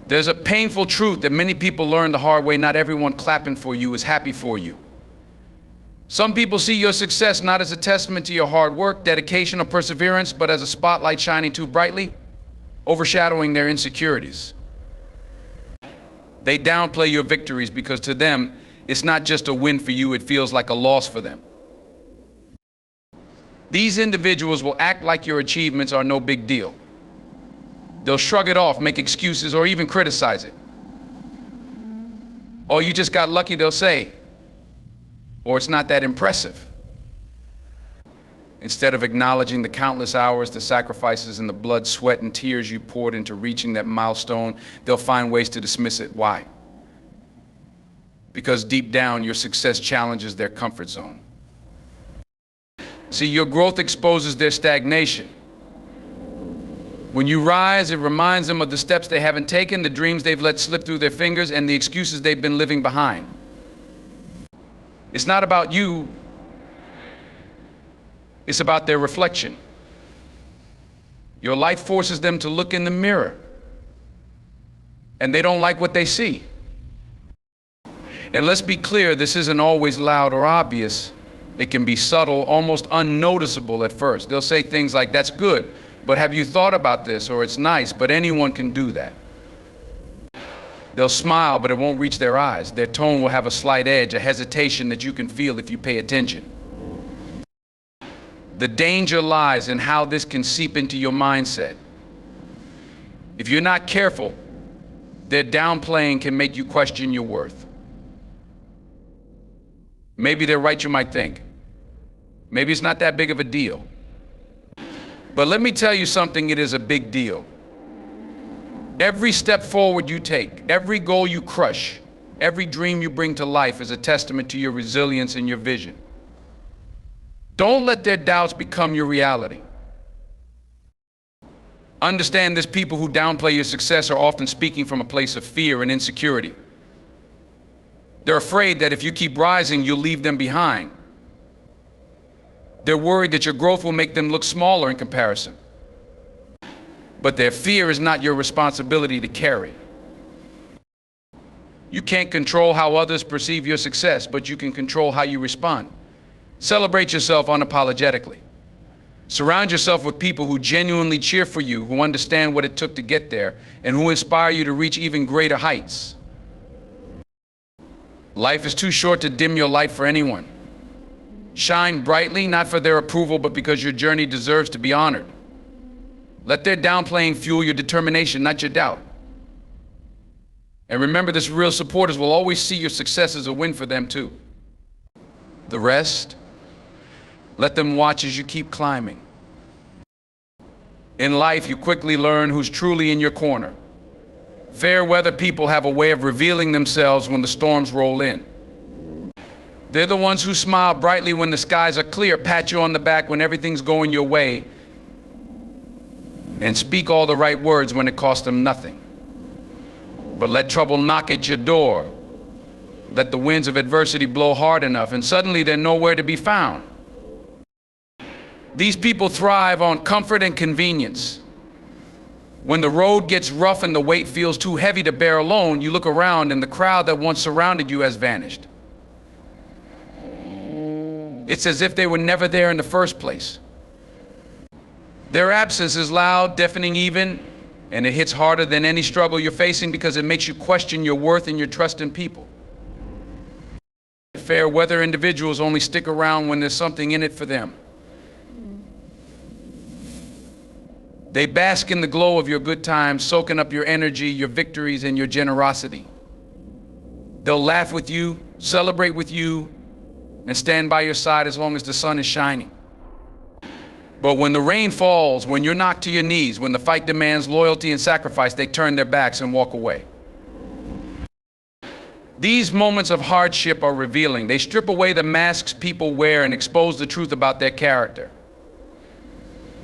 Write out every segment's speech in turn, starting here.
There's a painful truth that many people learn the hard way. Not everyone clapping for you is happy for you. Some people see your success not as a testament to your hard work, dedication, or perseverance, but as a spotlight shining too brightly, overshadowing their insecurities. They downplay your victories because to them, it's not just a win for you, it feels like a loss for them. These individuals will act like your achievements are no big deal. They'll shrug it off, make excuses, or even criticize it. "Oh, you just got lucky," they'll say, or "it's not that impressive." Instead of acknowledging the countless hours, the sacrifices, and the blood, sweat, and tears you poured into reaching that milestone, they'll find ways to dismiss it. Why? Because deep down, your success challenges their comfort zone. See, your growth exposes their stagnation. When you rise, it reminds them of the steps they haven't taken, the dreams they've let slip through their fingers, and the excuses they've been living behind. It's not about you, it's about their reflection. Your light forces them to look in the mirror, and they don't like what they see. And let's be clear, this isn't always loud or obvious. It can be subtle, almost unnoticeable at first. They'll say things like, "That's good, but have you thought about this?" Or "It's nice, but anyone can do that." They'll smile, but it won't reach their eyes. Their tone will have a slight edge, a hesitation that you can feel if you pay attention. The danger lies in how this can seep into your mindset. If you're not careful, their downplaying can make you question your worth. Maybe they're right, you might think. Maybe it's not that big of a deal. But let me tell you something, it is a big deal. Every step forward you take, every goal you crush, every dream you bring to life is a testament to your resilience and your vision. Don't let their doubts become your reality. Understand this: people who downplay your success are often speaking from a place of fear and insecurity. They're afraid that if you keep rising, you'll leave them behind. They're worried that your growth will make them look smaller in comparison. But their fear is not your responsibility to carry. You can't control how others perceive your success, but you can control how you respond. Celebrate yourself unapologetically. Surround yourself with people who genuinely cheer for you, who understand what it took to get there, and who inspire you to reach even greater heights. Life is too short to dim your light for anyone. Shine brightly, not for their approval, but because your journey deserves to be honored. Let their downplaying fuel your determination, not your doubt. And remember, this real supporters will always see your success as a win for them too. The rest, let them watch as you keep climbing. In life, you quickly learn who's truly in your corner. Fair weather people have a way of revealing themselves when the storms roll in. They're the ones who smile brightly when the skies are clear, pat you on the back when everything's going your way, and speak all the right words when it costs them nothing. But let trouble knock at your door. Let the winds of adversity blow hard enough, and suddenly they're nowhere to be found. These people thrive on comfort and convenience. When the road gets rough and the weight feels too heavy to bear alone, you look around and the crowd that once surrounded you has vanished. It's as if they were never there in the first place. Their absence is loud, deafening even, and it hits harder than any struggle you're facing because it makes you question your worth and your trust in people. Fair weather individuals only stick around when there's something in it for them. They bask in the glow of your good times, soaking up your energy, your victories, and your generosity. They'll laugh with you, celebrate with you, and stand by your side as long as the sun is shining. But when the rain falls, when you're knocked to your knees, when the fight demands loyalty and sacrifice, they turn their backs and walk away. These moments of hardship are revealing. They strip away the masks people wear and expose the truth about their character.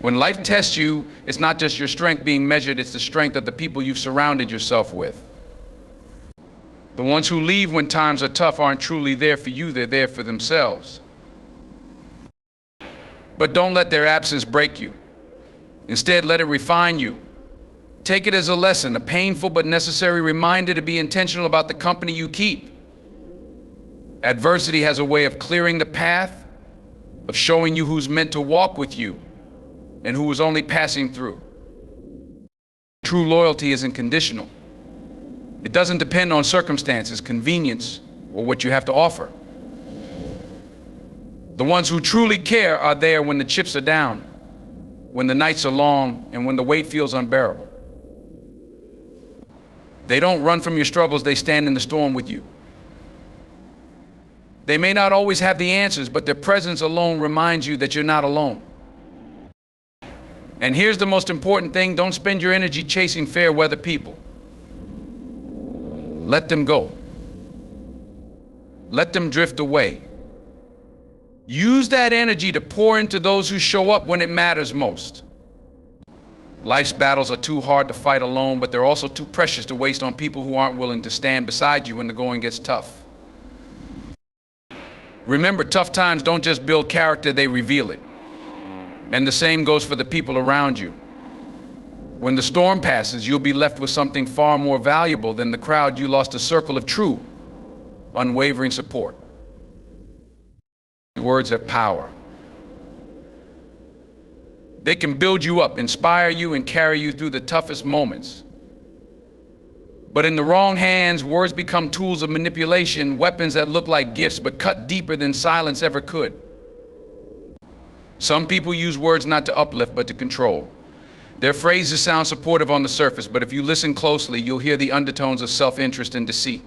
When life tests you, it's not just your strength being measured, it's the strength of the people you've surrounded yourself with. The ones who leave when times are tough aren't truly there for you, they're there for themselves. But don't let their absence break you. Instead, let it refine you. Take it as a lesson, a painful but necessary reminder to be intentional about the company you keep. Adversity has a way of clearing the path, of showing you who's meant to walk with you and who is only passing through. True loyalty isn't conditional. It doesn't depend on circumstances, convenience, or what you have to offer. The ones who truly care are there when the chips are down, when the nights are long, and when the weight feels unbearable. They don't run from your struggles, they stand in the storm with you. They may not always have the answers, but their presence alone reminds you that you're not alone. And here's the most important thing: don't spend your energy chasing fair weather people. Let them go. Let them drift away. Use that energy to pour into those who show up when it matters most. Life's battles are too hard to fight alone, but they're also too precious to waste on people who aren't willing to stand beside you when the going gets tough. Remember, tough times don't just build character, they reveal it. And the same goes for the people around you. When the storm passes, you'll be left with something far more valuable than the crowd you lost: a circle of true, unwavering support. Words have power. They can build you up, inspire you, and carry you through the toughest moments. But in the wrong hands, words become tools of manipulation, weapons that look like gifts but cut deeper than silence ever could. Some people use words not to uplift but to control. Their phrases sound supportive on the surface, but if you listen closely, you'll hear the undertones of self-interest and deceit.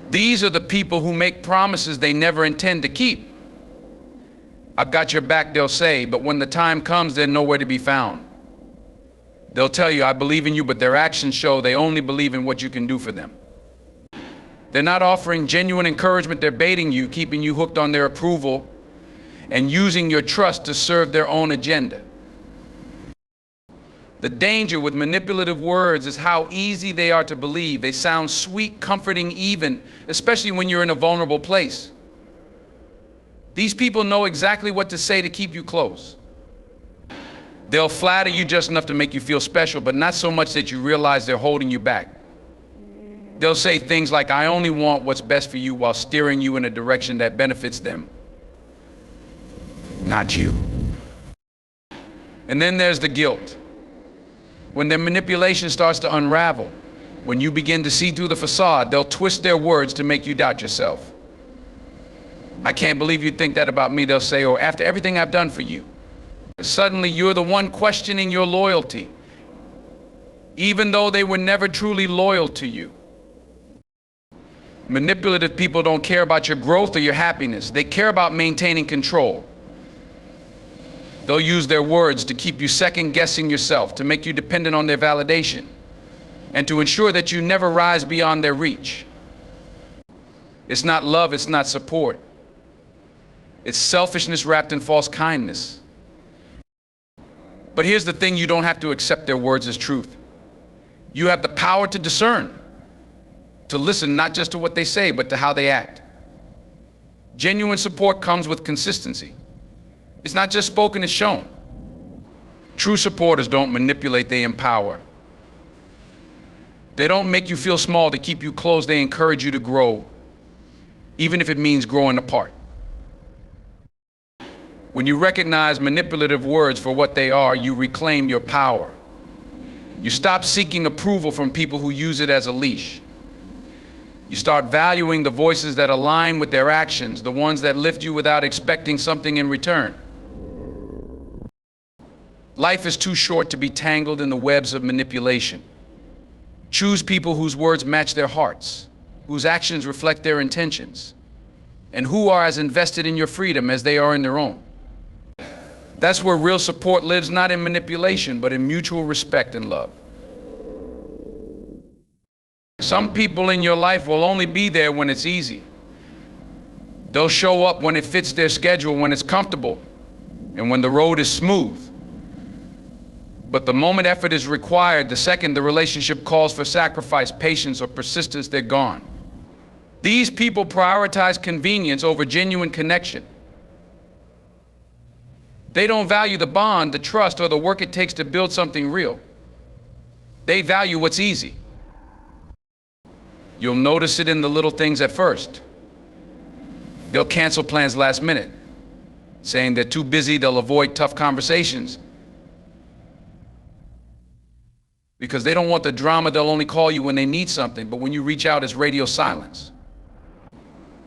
These are the people who make promises they never intend to keep. "I've got your back," they'll say, but when the time comes, they're nowhere to be found. They'll tell you, "I believe in you," but their actions show they only believe in what you can do for them. They're not offering genuine encouragement, they're baiting you, keeping you hooked on their approval, and using your trust to serve their own agenda. The danger with manipulative words is how easy they are to believe. They sound sweet, comforting even, especially when you're in a vulnerable place. These people know exactly what to say to keep you close. They'll flatter you just enough to make you feel special, but not so much that you realize they're holding you back. They'll say things like, "I only want what's best for you," while steering you in a direction that benefits them, not you. And then there's the guilt. When their manipulation starts to unravel, when you begin to see through the facade, they'll twist their words to make you doubt yourself. "I can't believe you think that about me," they'll say, or "after everything I've done for you." Suddenly you're the one questioning your loyalty, even though they were never truly loyal to you. Manipulative people don't care about your growth or your happiness. They care about maintaining control. They'll use their words to keep you second-guessing yourself, to make you dependent on their validation, and to ensure that you never rise beyond their reach. It's not love, it's not support. It's selfishness wrapped in false kindness. But here's the thing: you don't have to accept their words as truth. You have the power to discern, to listen not just to what they say, but to how they act. Genuine support comes with consistency. It's not just spoken, it's shown. True supporters don't manipulate, they empower. They don't make you feel small to keep you close, they encourage you to grow, even if it means growing apart. When you recognize manipulative words for what they are, you reclaim your power. You stop seeking approval from people who use it as a leash. You start valuing the voices that align with their actions, the ones that lift you without expecting something in return. Life is too short to be tangled in the webs of manipulation. Choose people whose words match their hearts, whose actions reflect their intentions, and who are as invested in your freedom as they are in their own. That's where real support lives, not in manipulation, but in mutual respect and love. Some people in your life will only be there when it's easy. They'll show up when it fits their schedule, when it's comfortable, and when the road is smooth. But the moment effort is required, the second the relationship calls for sacrifice, patience, or persistence, they're gone. These people prioritize convenience over genuine connection. They don't value the bond, the trust, or the work it takes to build something real. They value what's easy. You'll notice it in the little things at first. They'll cancel plans last minute, saying they're too busy, they'll avoid tough conversations. Because they don't want the drama, they'll only call you when they need something, but when you reach out, it's radio silence.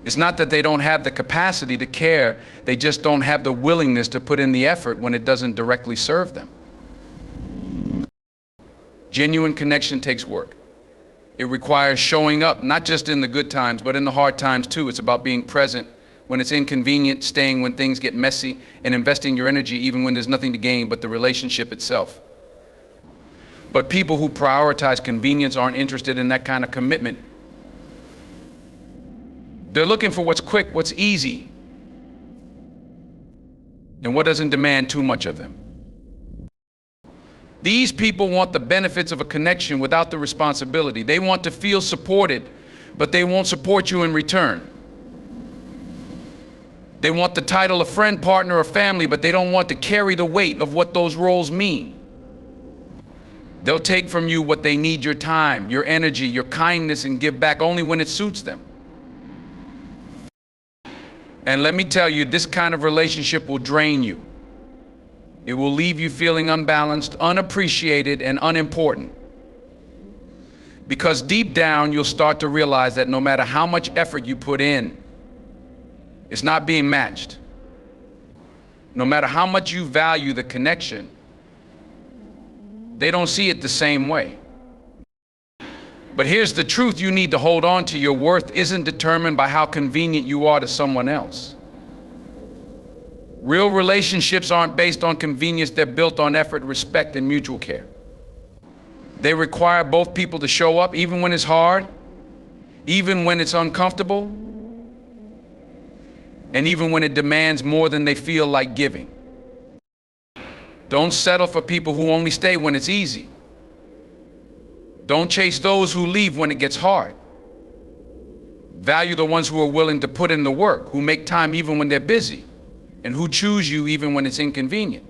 It's not that they don't have the capacity to care, they just don't have the willingness to put in the effort when it doesn't directly serve them. Genuine connection takes work. It requires showing up, not just in the good times, but in the hard times too. It's about being present when it's inconvenient, staying when things get messy, and investing your energy even when there's nothing to gain but the relationship itself. But people who prioritize convenience aren't interested in that kind of commitment. They're looking for what's quick, what's easy, and what doesn't demand too much of them. These people want the benefits of a connection without the responsibility. They want to feel supported, but they won't support you in return. They want the title of friend, partner, or family, but they don't want to carry the weight of what those roles mean. They'll take from you what they need: your time, your energy, your kindness, and give back only when it suits them. And let me tell you, this kind of relationship will drain you. It will leave you feeling unbalanced, unappreciated, and unimportant. Because deep down, you'll start to realize that no matter how much effort you put in, it's not being matched. No matter how much you value the connection, they don't see it the same way. But here's the truth you need to hold on to: your worth isn't determined by how convenient you are to someone else. Real relationships aren't based on convenience, they're built on effort, respect, and mutual care. They require both people to show up, even when it's hard, even when it's uncomfortable, and even when it demands more than they feel like giving. Don't settle for people who only stay when it's easy. Don't chase those who leave when it gets hard. Value the ones who are willing to put in the work, who make time even when they're busy, and who choose you even when it's inconvenient.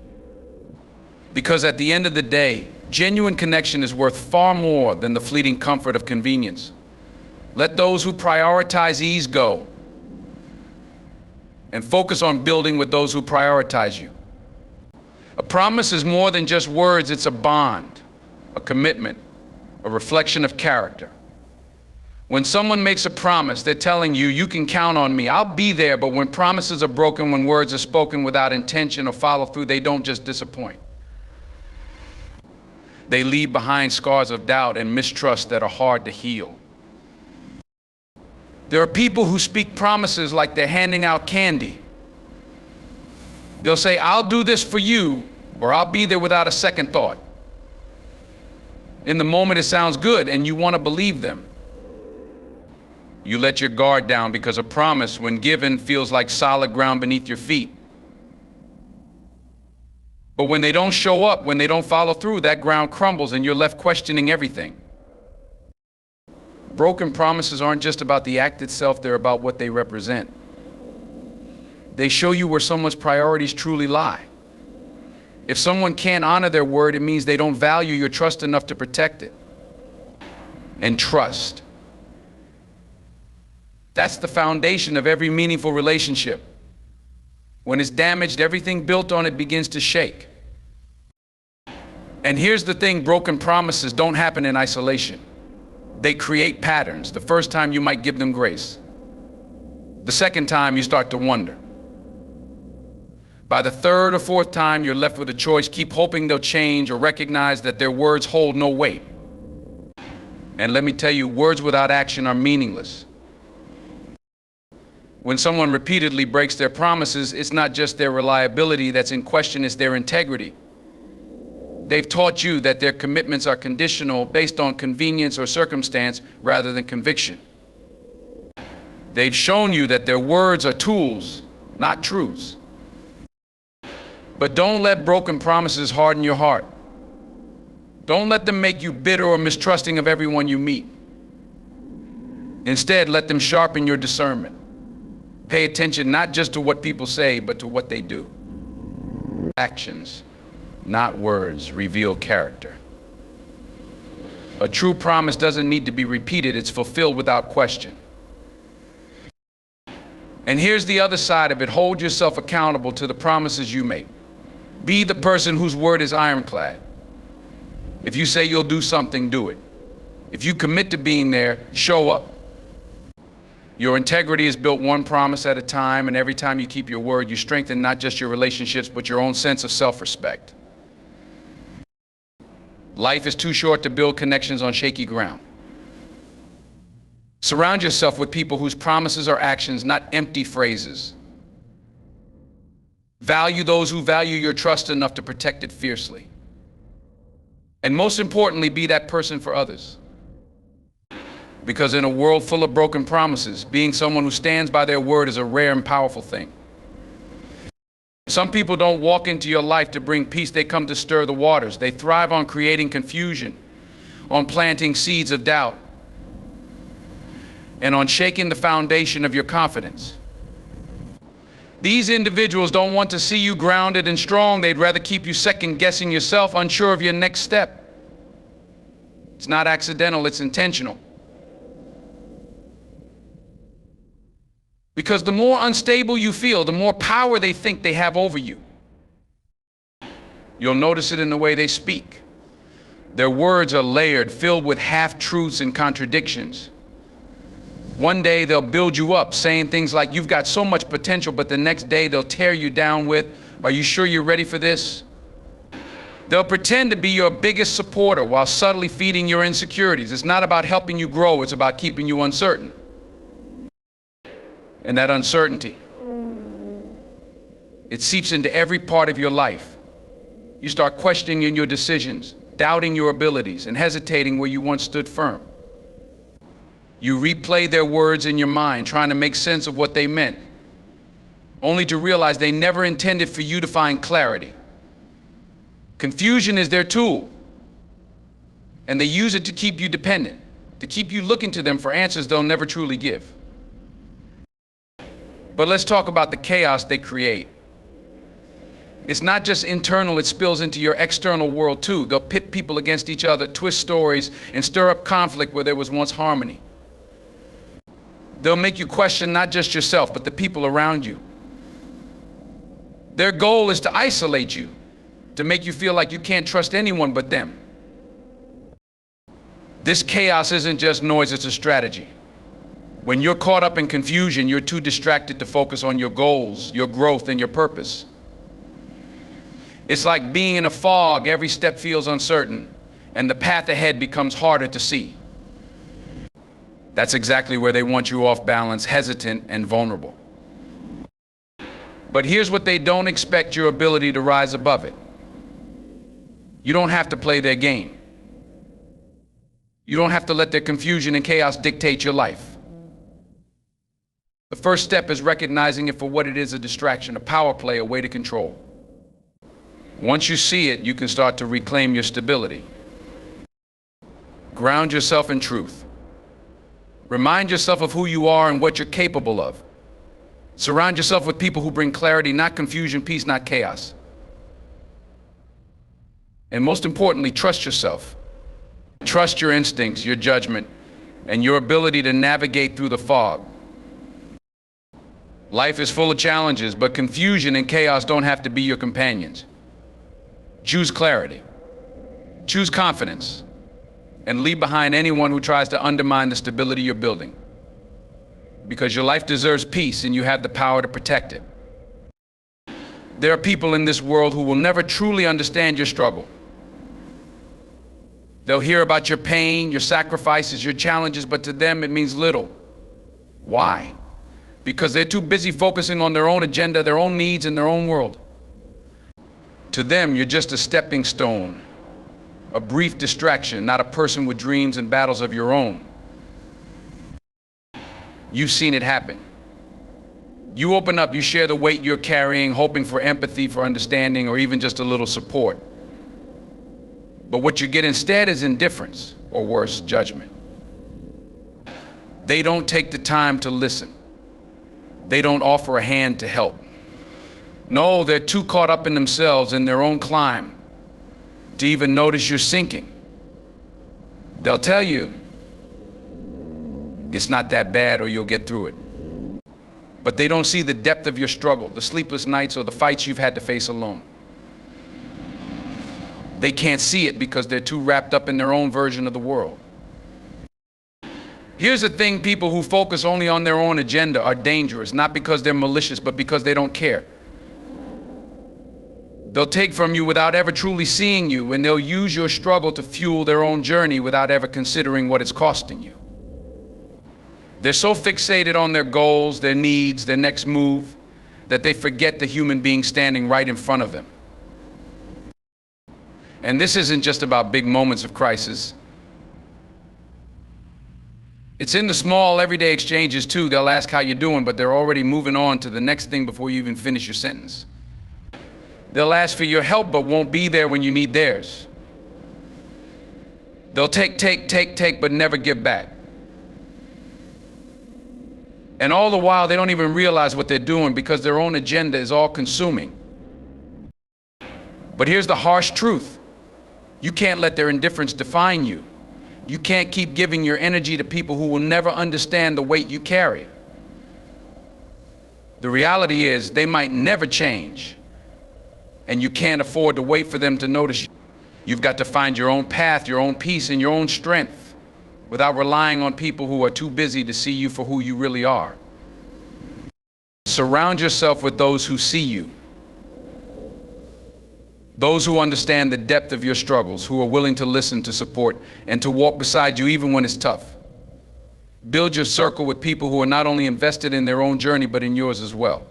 Because at the end of the day, genuine connection is worth far more than the fleeting comfort of convenience. Let those who prioritize ease go, and focus on building with those who prioritize you. A promise is more than just words, it's a bond, a commitment, a reflection of character. When someone makes a promise, they're telling you, you can count on me, I'll be there. But when promises are broken, when words are spoken without intention or follow through, they don't just disappoint. They leave behind scars of doubt and mistrust that are hard to heal. There are people who speak promises like they're handing out candy. They'll say, I'll do this for you, or I'll be there without a second thought. In the moment it sounds good and you want to believe them. You let your guard down because a promise, when given, feels like solid ground beneath your feet. But when they don't show up, when they don't follow through, that ground crumbles and you're left questioning everything. Broken promises aren't just about the act itself, they're about what they represent. They show you where someone's priorities truly lie. If someone can't honor their word, it means they don't value your trust enough to protect it. And trust, that's the foundation of every meaningful relationship. When it's damaged, everything built on it begins to shake. And here's the thing, broken promises don't happen in isolation. They create patterns. The first time you might give them grace. The second time you start to wonder. By the third or fourth time, you're left with a choice: keep hoping they'll change, or recognize that their words hold no weight. And let me tell you, words without action are meaningless. When someone repeatedly breaks their promises, it's not just their reliability that's in question, it's their integrity. They've taught you that their commitments are conditional, based on convenience or circumstance rather than conviction. They've shown you that their words are tools, not truths. But don't let broken promises harden your heart. Don't let them make you bitter or mistrusting of everyone you meet. Instead, let them sharpen your discernment. Pay attention not just to what people say, but to what they do. Actions, not words, reveal character. A true promise doesn't need to be repeated, it's fulfilled without question. And here's the other side of it. Hold yourself accountable to the promises you make. Be the person whose word is ironclad. If you say you'll do something, do it. If you commit to being there, show up. Your integrity is built one promise at a time, and every time you keep your word, you strengthen not just your relationships, but your own sense of self-respect. Life is too short to build connections on shaky ground. Surround yourself with people whose promises are actions, not empty phrases. Value those who value your trust enough to protect it fiercely. And most importantly, be that person for others. Because in a world full of broken promises, being someone who stands by their word is a rare and powerful thing. Some people don't walk into your life to bring peace, they come to stir the waters. They thrive on creating confusion, on planting seeds of doubt, and on shaking the foundation of your confidence. These individuals don't want to see you grounded and strong. They'd rather keep you second-guessing yourself, unsure of your next step. It's not accidental, it's intentional. Because the more unstable you feel, the more power they think they have over you. You'll notice it in the way they speak. Their words are layered, filled with half-truths and contradictions. One day they'll build you up, saying things like, "You've got so much potential," but the next day they'll tear you down with, "Are you sure you're ready for this?" They'll pretend to be your biggest supporter while subtly feeding your insecurities. It's not about helping you grow, it's about keeping you uncertain. And that uncertainty, it seeps into every part of your life. You start questioning your decisions, doubting your abilities, and hesitating where you once stood firm. You replay their words in your mind, trying to make sense of what they meant, only to realize they never intended for you to find clarity. Confusion is their tool, and they use it to keep you dependent, to keep you looking to them for answers they'll never truly give. But let's talk about the chaos they create. It's not just internal, it spills into your external world too. They'll pit people against each other, twist stories, and stir up conflict where there was once harmony. They'll make you question not just yourself, but the people around you. Their goal is to isolate you, to make you feel like you can't trust anyone but them. This chaos isn't just noise, it's a strategy. When you're caught up in confusion, you're too distracted to focus on your goals, your growth, and your purpose. It's like being in a fog. Every step feels uncertain, and the path ahead becomes harder to see. That's exactly where they want you off balance, hesitant, and vulnerable. But here's what they don't expect: your ability to rise above it. You don't have to play their game. You don't have to let their confusion and chaos dictate your life. The first step is recognizing it for what it is: a distraction, a power play, a way to control. Once you see it, you can start to reclaim your stability. Ground yourself in truth. Remind yourself of who you are and what you're capable of. Surround yourself with people who bring clarity, not confusion, peace, not chaos. And most importantly, trust yourself. Trust your instincts, your judgment, and your ability to navigate through the fog. Life is full of challenges, but confusion and chaos don't have to be your companions. Choose clarity, choose confidence, and leave behind anyone who tries to undermine the stability you're building. Because your life deserves peace, and you have the power to protect it. There are people in this world who will never truly understand your struggle. They'll hear about your pain, your sacrifices, your challenges, but to them it means little. Why? Because they're too busy focusing on their own agenda, their own needs, and their own world. To them, you're just a stepping stone, a brief distraction, not a person with dreams and battles of your own. You've seen it happen. You open up, you share the weight you're carrying, hoping for empathy, for understanding, or even just a little support. But what you get instead is indifference, or worse, judgment. They don't take the time to listen. They don't offer a hand to help. No, they're too caught up in themselves and their own climb to even notice you're sinking. They'll tell you it's not that bad or you'll get through it. But they don't see the depth of your struggle, the sleepless nights or the fights you've had to face alone. They can't see it because they're too wrapped up in their own version of the world. Here's the thing, people who focus only on their own agenda are dangerous, not because they're malicious, but because they don't care. They'll take from you without ever truly seeing you, and they'll use your struggle to fuel their own journey without ever considering what it's costing you. They're so fixated on their goals, their needs, their next move, that they forget the human being standing right in front of them. And this isn't just about big moments of crisis. It's in the small, everyday exchanges too. They'll ask how you're doing, but they're already moving on to the next thing before you even finish your sentence. They'll ask for your help, but won't be there when you need theirs. They'll take, but never give back. And all the while, they don't even realize what they're doing because their own agenda is all consuming. But here's the harsh truth. You can't let their indifference define you. You can't keep giving your energy to people who will never understand the weight you carry. The reality is they might never change, and you can't afford to wait for them to notice you. You've got to find your own path, your own peace, and your own strength without relying on people who are too busy to see you for who you really are. Surround yourself with those who see you. Those who understand the depth of your struggles, who are willing to listen, to support, and to walk beside you even when it's tough. Build your circle with people who are not only invested in their own journey, but in yours as well.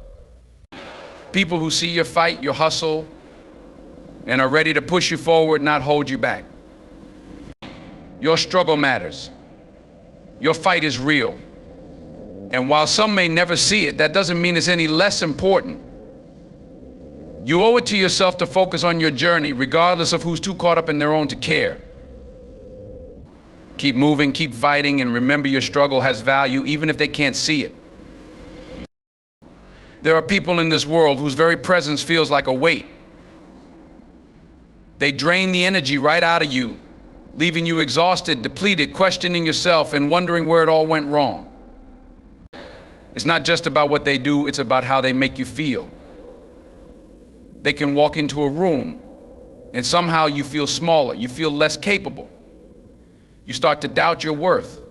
People who see your fight, your hustle, and are ready to push you forward, not hold you back. Your struggle matters. Your fight is real. And while some may never see it, that doesn't mean it's any less important. You owe it to yourself to focus on your journey, regardless of who's too caught up in their own to care. Keep moving, keep fighting, and remember your struggle has value even if they can't see it. There are people in this world whose very presence feels like a weight. They drain the energy right out of you, leaving you exhausted, depleted, questioning yourself and wondering where it all went wrong. It's not just about what they do, it's about how they make you feel. They can walk into a room and somehow you feel smaller, you feel less capable. You start to doubt your worth.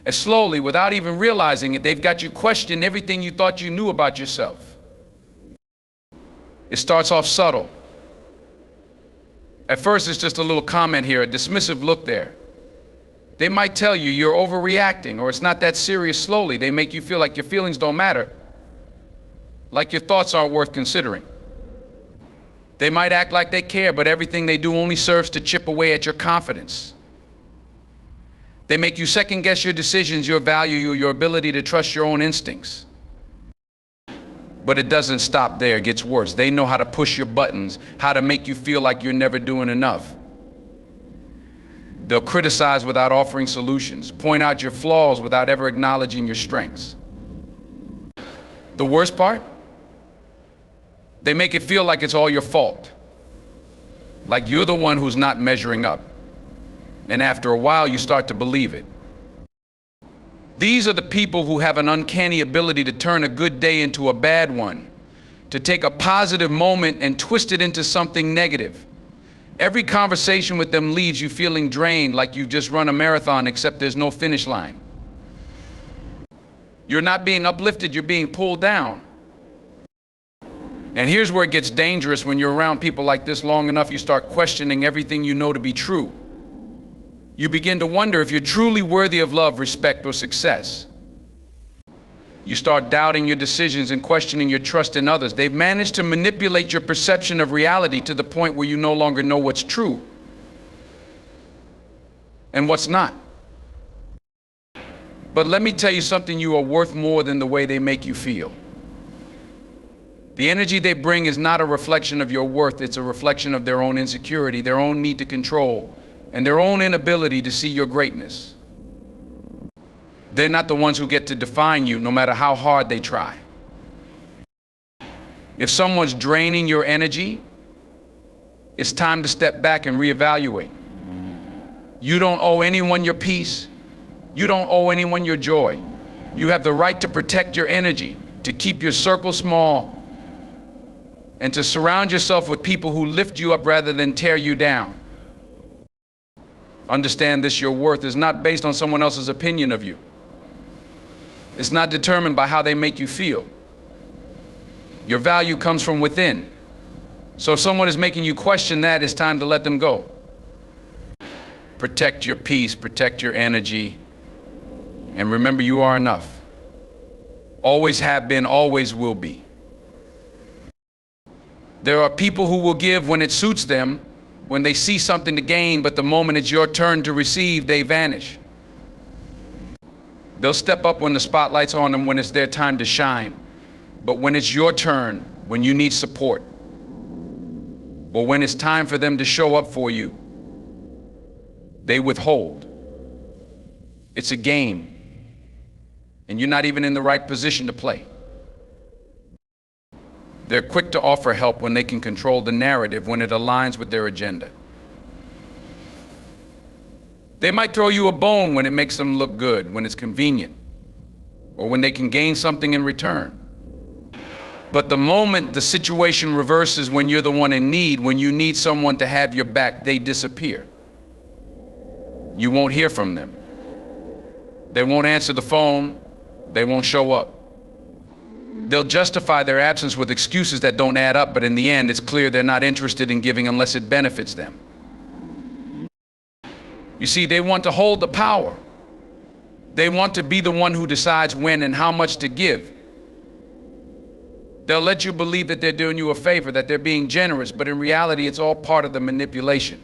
And slowly, without even realizing it, they've got you question everything you thought you knew about yourself. It starts off subtle. At first, it's just a little comment here, a dismissive look there. They might tell you you're overreacting or it's not that serious. Slowly, they make you feel like your feelings don't matter, like your thoughts aren't worth considering. They might act like they care, but everything they do only serves to chip away at your confidence. They make you second guess your decisions, your value, your ability to trust your own instincts. But it doesn't stop there, it gets worse. They know how to push your buttons, how to make you feel like you're never doing enough. They'll criticize without offering solutions, point out your flaws without ever acknowledging your strengths. The worst part? They make it feel like it's all your fault, like you're the one who's not measuring up. And after a while, you start to believe it. These are the people who have an uncanny ability to turn a good day into a bad one, to take a positive moment and twist it into something negative. Every conversation with them leaves you feeling drained, like you've just run a marathon, except there's no finish line. You're not being uplifted, you're being pulled down. And here's where it gets dangerous. When you're around people like this long enough, you start questioning everything you know to be true. You begin to wonder if you're truly worthy of love, respect, or success. You start doubting your decisions and questioning your trust in others. They've managed to manipulate your perception of reality to the point where you no longer know what's true and what's not. But let me tell you something, you are worth more than the way they make you feel. The energy they bring is not a reflection of your worth, it's a reflection of their own insecurity, their own need to control, and their own inability to see your greatness. They're not the ones who get to define you, no matter how hard they try. If someone's draining your energy, it's time to step back and reevaluate. You don't owe anyone your peace. You don't owe anyone your joy. You have the right to protect your energy, to keep your circle small, and to surround yourself with people who lift you up rather than tear you down. Understand this: your worth is not based on someone else's opinion of you. It's not determined by how they make you feel. Your value comes from within. So if someone is making you question that, it's time to let them go. Protect your peace, protect your energy, and remember, you are enough. Always have been, always will be. There are people who will give when it suits them, when they see something to gain, but the moment it's your turn to receive, they vanish. They'll step up when the spotlight's on them, when it's their time to shine. But when it's your turn, when you need support, or when it's time for them to show up for you, they withhold. It's a game, and you're not even in the right position to play. They're quick to offer help when they can control the narrative, when it aligns with their agenda. They might throw you a bone when it makes them look good, when it's convenient, or when they can gain something in return. But the moment the situation reverses, when you're the one in need, when you need someone to have your back, they disappear. You won't hear from them. They won't answer the phone. They won't show up. They'll justify their absence with excuses that don't add up, but in the end, it's clear they're not interested in giving unless it benefits them. You see, they want to hold the power. They want to be the one who decides when and how much to give. They'll let you believe that they're doing you a favor, that they're being generous, but in reality, it's all part of the manipulation.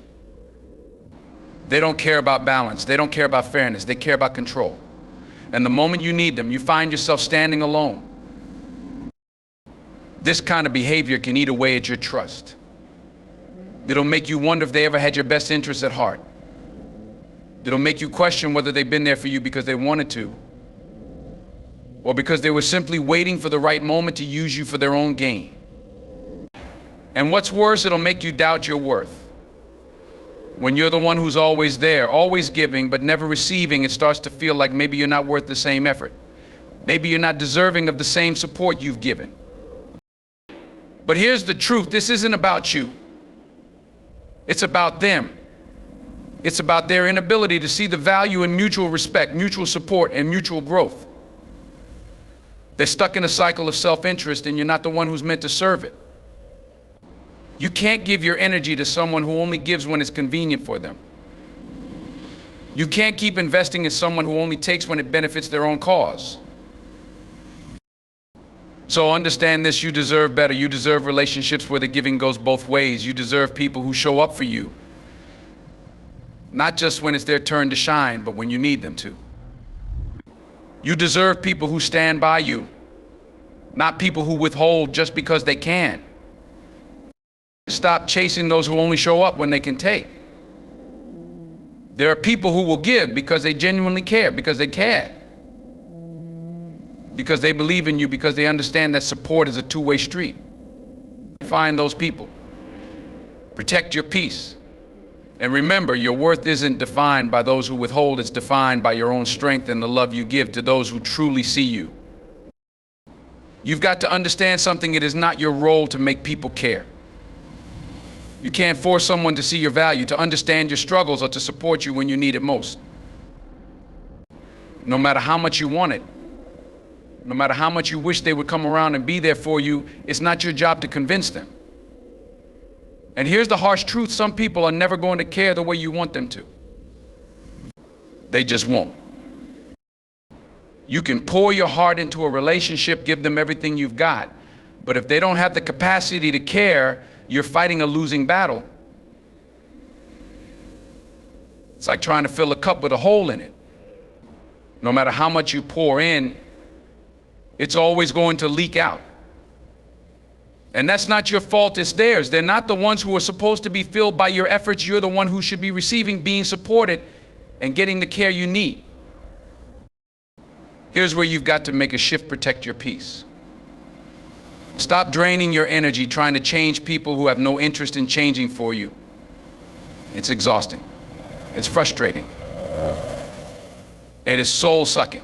They don't care about balance. They don't care about fairness. They care about control. And the moment you need them, you find yourself standing alone. This kind of behavior can eat away at your trust. It'll make you wonder if they ever had your best interests at heart. It'll make you question whether they've been there for you because they wanted to, or because they were simply waiting for the right moment to use you for their own gain. And what's worse, it'll make you doubt your worth. When you're the one who's always there, always giving, but never receiving, it starts to feel like maybe you're not worth the same effort. Maybe you're not deserving of the same support you've given. But here's the truth: this isn't about you. It's about them. It's about their inability to see the value in mutual respect, mutual support, and mutual growth. They're stuck in a cycle of self-interest, and you're not the one who's meant to serve it. You can't give your energy to someone who only gives when it's convenient for them. You can't keep investing in someone who only takes when it benefits their own cause. So understand this: you deserve better. You deserve relationships where the giving goes both ways. You deserve people who show up for you, not just when it's their turn to shine, but when you need them to. You deserve people who stand by you, not people who withhold just because they can. Stop chasing those who only show up when they can take. There are people who will give because they genuinely care, because they care, because they believe in you, because they understand that support is a two-way street. Find those people. Protect your peace. And remember, your worth isn't defined by those who withhold. It's defined by your own strength and the love you give to those who truly see you. You've got to understand something: it is not your role to make people care. You can't force someone to see your value, to understand your struggles, or to support you when you need it most. No matter how much you want it, no matter how much you wish they would come around and be there for you, it's not your job to convince them. And here's the harsh truth: some people are never going to care the way you want them to. They just won't. You can pour your heart into a relationship, give them everything you've got, but if they don't have the capacity to care, you're fighting a losing battle. It's like trying to fill a cup with a hole in it. No matter how much you pour in, it's always going to leak out. And that's not your fault, it's theirs. They're not the ones who are supposed to be filled by your efforts. You're the one who should be receiving, being supported, and getting the care you need. Here's where you've got to make a shift: protect your peace. Stop draining your energy trying to change people who have no interest in changing for you. It's exhausting. It's frustrating. It is soul-sucking.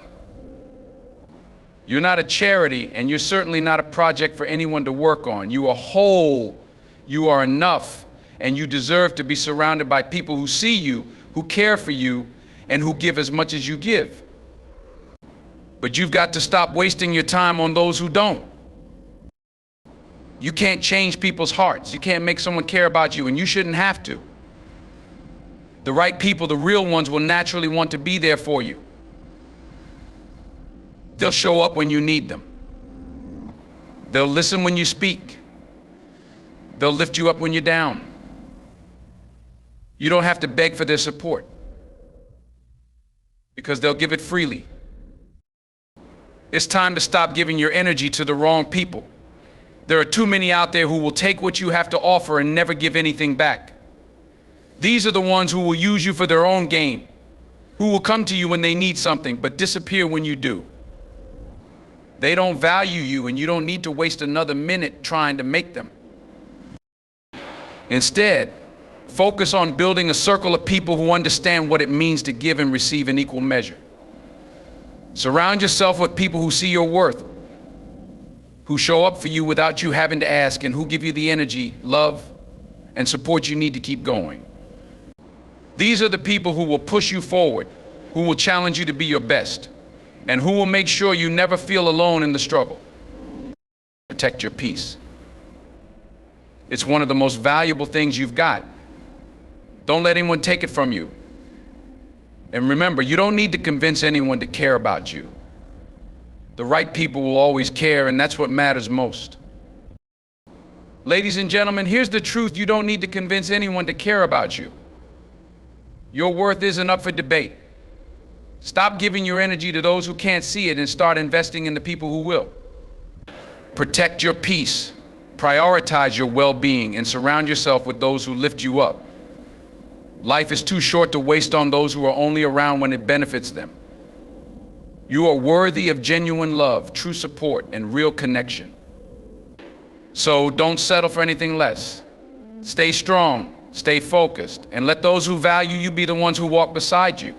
You're not a charity, and you're certainly not a project for anyone to work on. You are whole, you are enough, and you deserve to be surrounded by people who see you, who care for you, and who give as much as you give. But you've got to stop wasting your time on those who don't. You can't change people's hearts. You can't make someone care about you, and you shouldn't have to. The right people, the real ones, will naturally want to be there for you. They'll show up when you need them. They'll listen when you speak. They'll lift you up when you're down. You don't have to beg for their support, because they'll give it freely. It's time to stop giving your energy to the wrong people. There are too many out there who will take what you have to offer and never give anything back. These are the ones who will use you for their own gain, who will come to you when they need something, but disappear when you do. They don't value you, and you don't need to waste another minute trying to make them. Instead, focus on building a circle of people who understand what it means to give and receive in equal measure. Surround yourself with people who see your worth, who show up for you without you having to ask, and who give you the energy, love, and support you need to keep going. These are the people who will push you forward, who will challenge you to be your best, and who will make sure you never feel alone in the struggle. Protect your peace. It's one of the most valuable things you've got. Don't let anyone take it from you. And remember, you don't need to convince anyone to care about you. The right people will always care, and that's what matters most. Ladies and gentlemen, here's the truth: you don't need to convince anyone to care about you. Your worth isn't up for debate. Stop giving your energy to those who can't see it and start investing in the people who will. Protect your peace, prioritize your well-being, and surround yourself with those who lift you up. Life is too short to waste on those who are only around when it benefits them. You are worthy of genuine love, true support, and real connection. So don't settle for anything less. Stay strong, stay focused, and let those who value you be the ones who walk beside you.